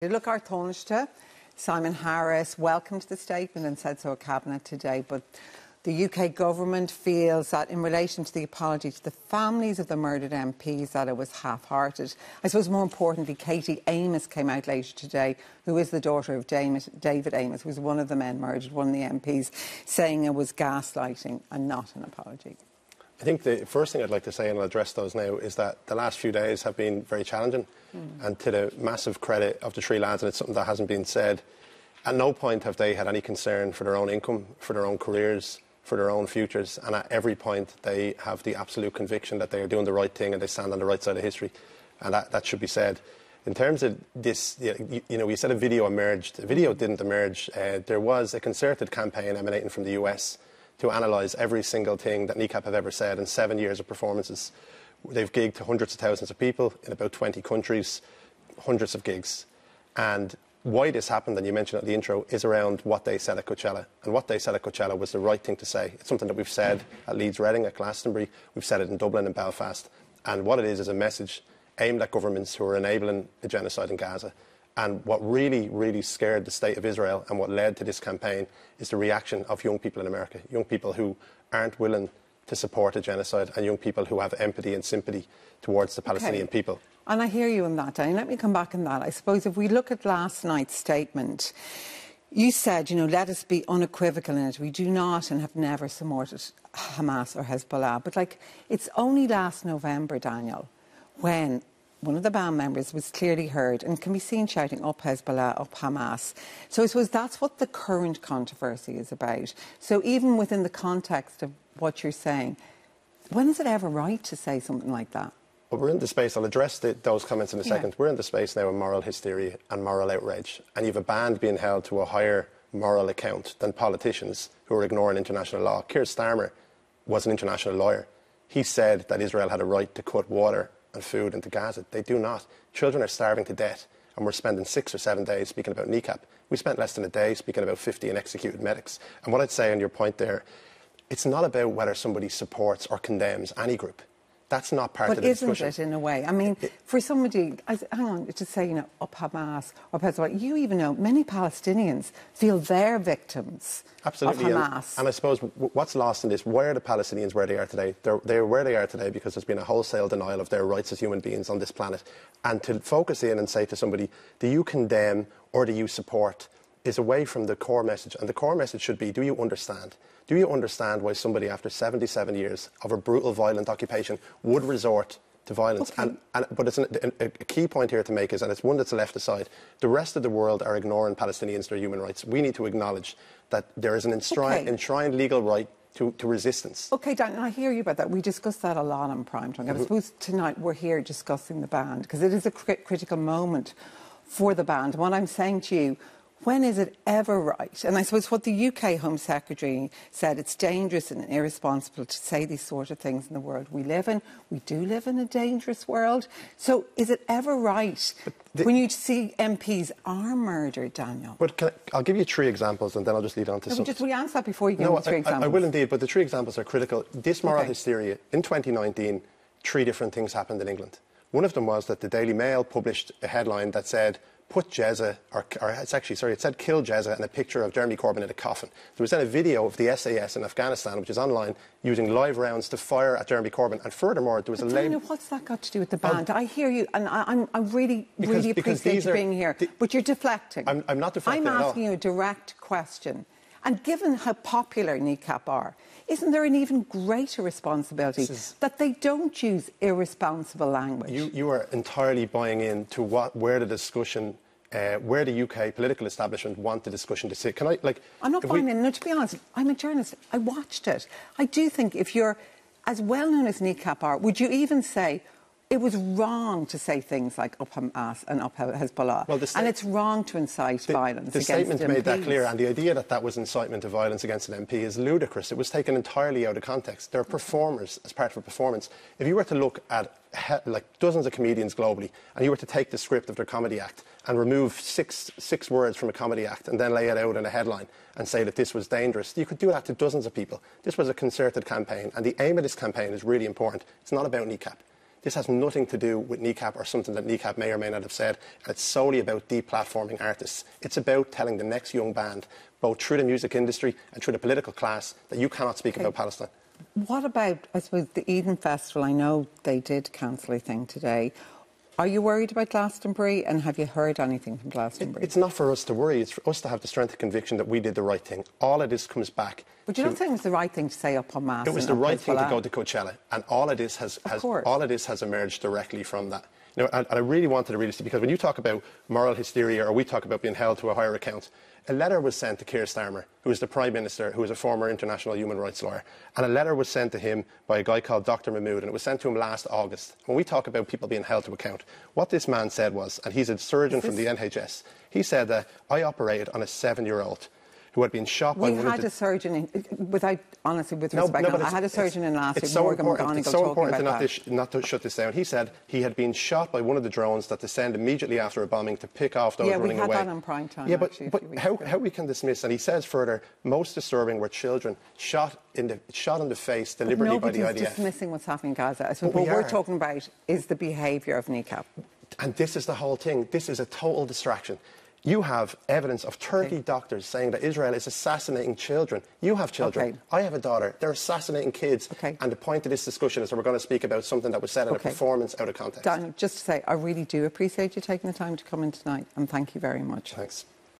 Look, our Taoiseach, Simon Harris, welcomed the statement and said so at Cabinet today, but the UK government feels that in relation to the apology to the families of the murdered MPs that it was half-hearted. I suppose more importantly, Katie Amos came out later today, who is the daughter of David Amos, who was one of the men murdered, one of the MPs, saying it was gaslighting and not an apology. I think the first thing I'd like to say, and I'll address those now, is that the last few days have been very challenging. And to the massive credit of the three lads, and it's something that hasn't been said, at no point have they had any concern for their own income, for their own careers, for their own futures, and at every point they have the absolute conviction that they are doing the right thing and they stand on the right side of history, and that should be said. In terms of this, you said a video emerged. The video didn't emerge. There was a concerted campaign emanating from the US to analyse every single thing that NICAP have ever said in 7 years of performances. They've gigged to hundreds of thousands of people in about 20 countries, hundreds of gigs. And why this happened, and you mentioned it in the intro, is around what they said at Coachella. And what they said at Coachella was the right thing to say. It's something that we've said at Leeds Reading, at Glastonbury. We've said it in Dublin and Belfast. And what it is a message aimed at governments who are enabling the genocide in Gaza. And what really, really scared the state of Israel and what led to this campaign is the reaction of young people in America, young people who aren't willing to support a genocide and young people who have empathy and sympathy towards the Palestinian people. And I hear you on that, Danny. Let me come back on that. I suppose if we look at last night's statement, you said, let us be unequivocal in it. We do not and have never supported Hamas or Hezbollah. But, it's only last November, Daniel, when one of the band members was clearly heard and can be seen shouting, up Hezbollah, up Hamas. So I suppose that's what the current controversy is about. So even within the context of what you're saying, when is it ever right to say something like that? Well, we're in the space, I'll address those comments in a second. We're in the space now of moral hysteria and moral outrage. And you have a band being held to a higher moral account than politicians who are ignoring international law. Keir Starmer was an international lawyer. He said that Israel had a right to cut water and food into Gaza. They do not. Children are starving to death, and we're spending 6 or 7 days speaking about NICAP. We spent less than a day speaking about 50 executed medics. And what I'd say on your point there, it's not about whether somebody supports or condemns any group. That's not part of the discussion. But isn't it, in a way? I mean, for somebody, hang on, to say, up Hamas or Hezbollah, you even know many Palestinians feel they're victims of Hamas. And I suppose what's lost in this, why are the Palestinians where they are today? They're where they are today because there's been a wholesale denial of their rights as human beings on this planet. And to focus in and say to somebody, do you condemn or do you support, is away from the core message. And the core message should be, do you understand? Do you understand why somebody after 77 years of a brutal, violent occupation would resort to violence? Okay. But it's a key point here to make is, and it's one that's left aside, the rest of the world are ignoring Palestinians' their human rights. We need to acknowledge that there is an enshrined legal right to resistance. OK, Dan, I hear you about that. We discussed that a lot on Prime Time. I suppose tonight we're here discussing the band, because it is a critical moment for the band. And what I'm saying to you, when is it ever right? And I suppose what the UK Home Secretary said, it's dangerous and irresponsible to say these sort of things in the world we live in. We do live in a dangerous world. So is it ever right when you see MPs are murdered, Daniel? But I'll give you 3 examples and then I'll just lead on to some. Will you answer that before you give me 3 examples? I will indeed, but the 3 examples are critical. This moral hysteria, in 2019, 3 different things happened in England. One of them was that the Daily Mail published a headline that said, put Jezza, it said kill Jezza, and a picture of Jeremy Corbyn in a coffin. There was then a video of the SAS in Afghanistan, which is online, using live rounds to fire at Jeremy Corbyn. And furthermore, there was what's that got to do with the band? I hear you, and I really appreciate you being here. But you're deflecting. I'm not deflecting at all. I'm asking you a direct question. And given how popular NICAP are, isn't there an even greater responsibility that they don't use irresponsible language? You are entirely buying into where the discussion, where the UK political establishment want the discussion to sit. I'm not buying in. No, to be honest, I'm a journalist. I watched it. I do think if you're as well known as NICAP are, would you even say it was wrong to say things like up Hamas and up Hezbollah, and it's wrong to incite violence against MPs? The statement made that clear, and the idea that that was incitement to violence against an MP is ludicrous. It was taken entirely out of context. There are performers as part of a performance. If you were to look at dozens of comedians globally, and you were to take the script of their comedy act and remove six words from a comedy act and then lay it out in a headline and say that this was dangerous, you could do that to dozens of people. This was a concerted campaign, and the aim of this campaign is really important. It's not about NICAP. This has nothing to do with NECAP or something that NECAP may or may not have said. And it's solely about deplatforming artists. It's about telling the next young band, both through the music industry and through the political class, that you cannot speak about Palestine. What about, I suppose, the Eden Festival? I know they did cancel a thing today. Are you worried about Glastonbury, and have you heard anything from Glastonbury? It's not for us to worry. It's for us to have the strength of conviction that we did the right thing. All of this comes back. But you're not saying it was the right thing to say up en masse. It was the right thing to go to Coachella, and all of this has emerged directly from that. You know, and I really wanted to really see, because when you talk about moral hysteria, or we talk about being held to a higher account, a letter was sent to Keir Starmer, who is the Prime Minister, who is a former international human rights lawyer, and a letter was sent to him by a guy called Dr. Mahmood, and it was sent to him last August. When we talk about people being held to account, what this man said was, and he's a surgeon from the NHS, he said that I operated on a 7-year-old who had been shot by one of the... We had a surgeon, without, honestly, with respect, I had a surgeon in last week, Morgan McGonigal, It's so important not to shut this down. He said he had been shot by one of the drones that descend immediately after a bombing to pick off those running away. Yeah, we had that on prime time. Yeah, but how we can dismiss, and he says further, most disturbing were children shot in the face deliberately by the IDF. Nobody's dismissing what's happening in Gaza. So what we're talking about is the behaviour of NECAP. And this is the whole thing. This is a total distraction. You have evidence of 30 doctors saying that Israel is assassinating children. You have children. I have a daughter. They're assassinating kids. And the point of this discussion is that we're going to speak about something that was said in a performance out of context. Dan, just to say, I really do appreciate you taking the time to come in tonight, and thank you very much. Thanks.